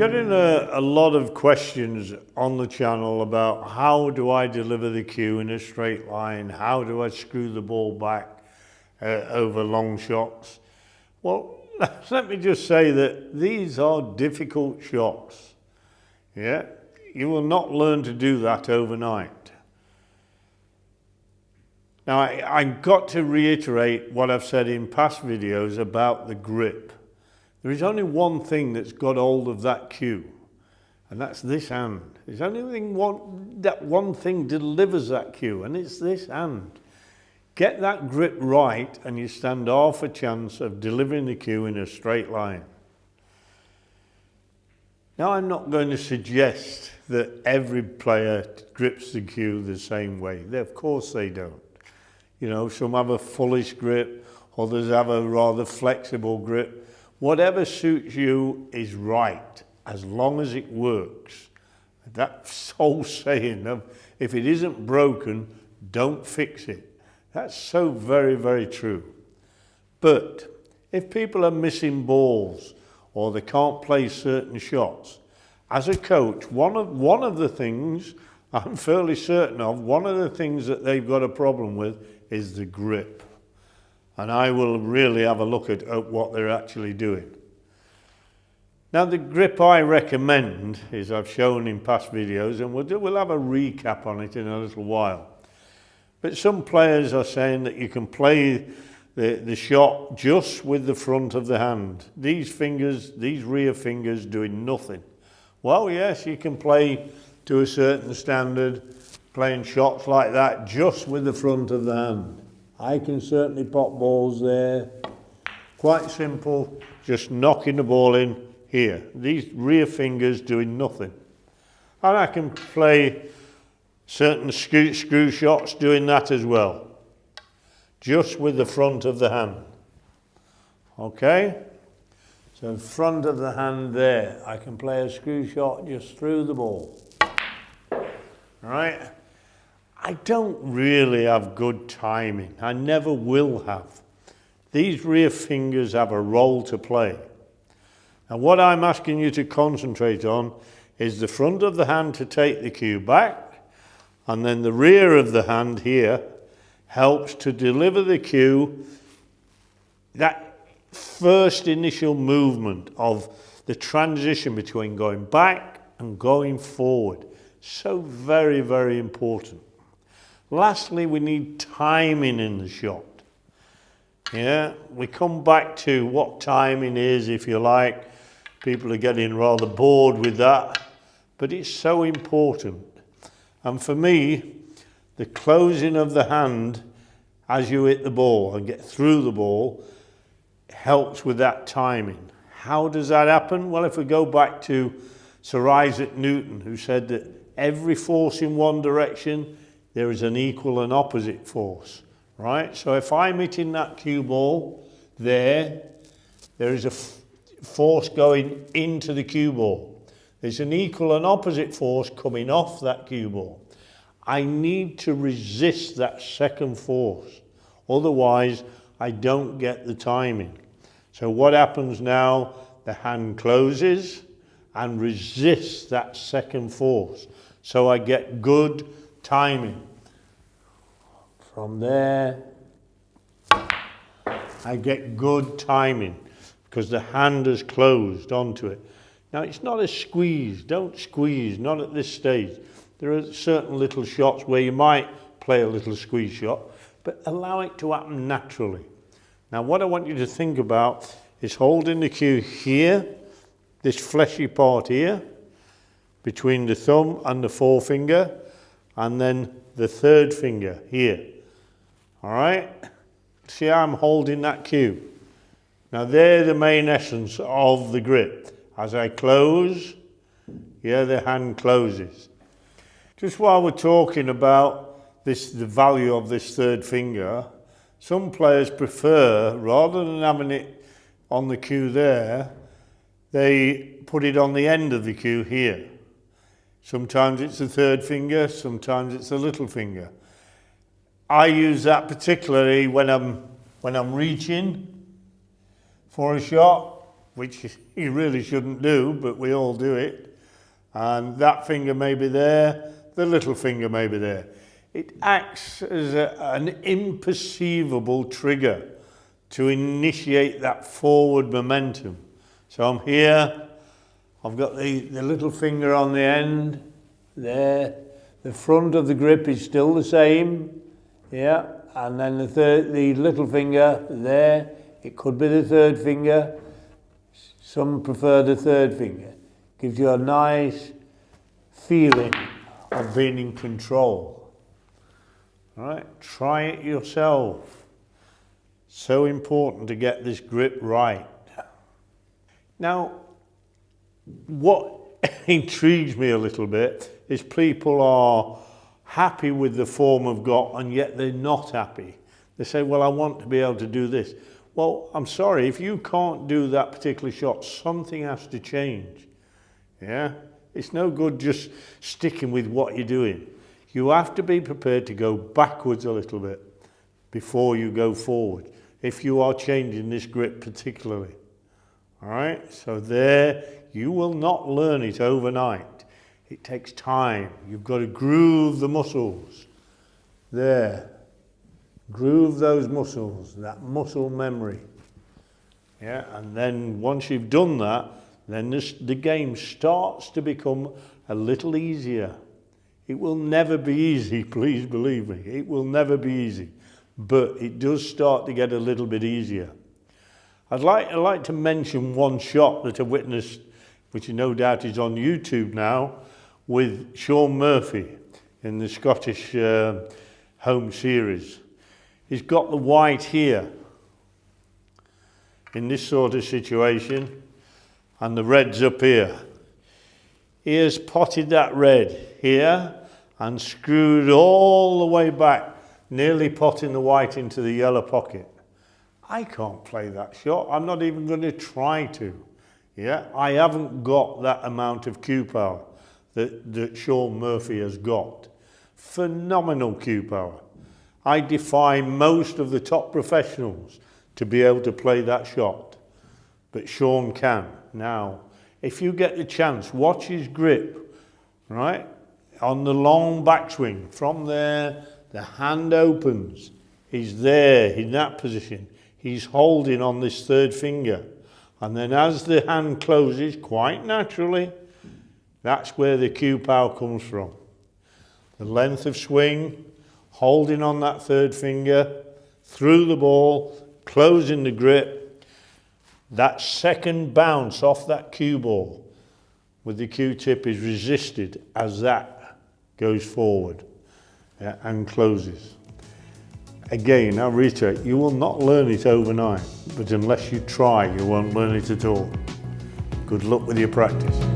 getting a lot of questions on the channel about how do I deliver the cue in a straight line? How do I screw the ball back over long shots? Well, let me just say that these are difficult shots. Yeah, you will not learn to do that overnight. Now, I've got to reiterate what I've said in past videos about the grip. There is only one thing that's got hold of that cue, and that's this hand. There's only that one thing delivers that cue, and it's this hand. Get that grip right, and you stand half a chance of delivering the cue in a straight line. Now, I'm not going to suggest that every player grips the cue the same way. Of course they don't. You know, some have a fullish grip, others have a rather flexible grip. Whatever suits you is right, as long as it works. That whole saying of, if it isn't broken, don't fix it. That's so very, very true. But if people are missing balls or they can't play certain shots, as a coach, one of the things I'm fairly certain of, one of the things that they've got a problem with is the grip. And I will really have a look at what they're actually doing. Now, the grip I recommend is I've shown in past videos, and we'll have a recap on it in a little while. But some players are saying that you can play the shot just with the front of the hand. These fingers, these rear fingers doing nothing. Well, yes, you can play to a certain standard, playing shots like that just with the front of the hand. I can certainly pop balls there. Quite simple, just knocking the ball in here. These rear fingers doing nothing. And I can play certain screw shots doing that as well. Just with the front of the hand. Okay? So front of the hand there. I can play a screw shot just through the ball. All right? I don't really have good timing. I never will have. These rear fingers have a role to play. And what I'm asking you to concentrate on is the front of the hand to take the cue back, and then the rear of the hand here helps to deliver the cue, that first initial movement of the transition between going back and going forward. So very, very important. Lastly, we need timing in the shot. Yeah, we come back to what timing is, if you like. People are getting rather bored with that, but it's so important. And for me, the closing of the hand as you hit the ball and get through the ball helps with that timing. How does that happen? Well, if we go back to Sir Isaac Newton, who said that every force in one direction, there is an equal and opposite force, right? So if I'm hitting that cue ball there is a force going into the cue ball. There's an equal and opposite force coming off that cue ball. I need to resist that second force. Otherwise, I don't get the timing. So what happens now? The hand closes and resists that second force. So I get good timing. From there, I get good timing because the hand has closed onto it. Now, it's not a squeeze. Don't squeeze, not at this stage. There are certain little shots where you might play a little squeeze shot, but allow it to happen naturally. Now, what I want you to think about is holding the cue here, this fleshy part here, between the thumb and the forefinger, and then the third finger here. All right? See how I'm holding that cue? Now, they're the main essence of the grip. As I close, yeah, the hand closes. Just while we're talking about the value of this third finger, some players prefer, rather than having it on the cue there, they put it on the end of the cue here. Sometimes it's the third finger, sometimes it's the little finger. I use that particularly when I'm reaching for a shot. which you really shouldn't do, but we all do it. And that finger may be there, the little finger may be there. It acts as an imperceivable trigger to initiate that forward momentum. So I'm here, I've got the little finger on the end, there. The front of the grip is still the same, yeah, and then the little finger there, it could be the third finger. Some prefer the third finger. Gives you a nice feeling of being in control. All right, try it yourself. So important to get this grip right. Now, what intrigues me a little bit is people are happy with the form I've got and yet they're not happy. They say, well, I want to be able to do this. Well, I'm sorry, if you can't do that particular shot, something has to change. Yeah? It's no good just sticking with what you're doing. You have to be prepared to go backwards a little bit before you go forward, if you are changing this grip particularly. All right, so there, you will not learn it overnight. It takes time. You've got to groove the muscles. There, groove those muscles, that muscle memory. Yeah, and then once you've done that, then the game starts to become a little easier. It will never be easy, please believe me. It will never be easy, but it does start to get a little bit easier. I'd like to mention one shot that I witnessed, which no doubt is on YouTube now, with Shaun Murphy in the Scottish home series. He's got the white here in this sort of situation, and the red's up here. He has potted that red here and screwed all the way back, nearly potting the white into the yellow pocket. I can't play that shot. I'm not even going to try to. Yeah, I haven't got that amount of cue power that Shaun Murphy has got. Phenomenal cue power. I defy most of the top professionals to be able to play that shot, but Shaun can. Now, if you get the chance, watch his grip, right? On the long backswing, from there, the hand opens. He's there in that position. He's holding on this third finger. And then as the hand closes, quite naturally, that's where the cue power comes from. The length of swing, holding on that third finger, through the ball, closing the grip. That second bounce off that cue ball with the cue tip is resisted as that goes forward, yeah, and closes. Again, I'll reiterate, you will not learn it overnight, but unless you try, you won't learn it at all. Good luck with your practice.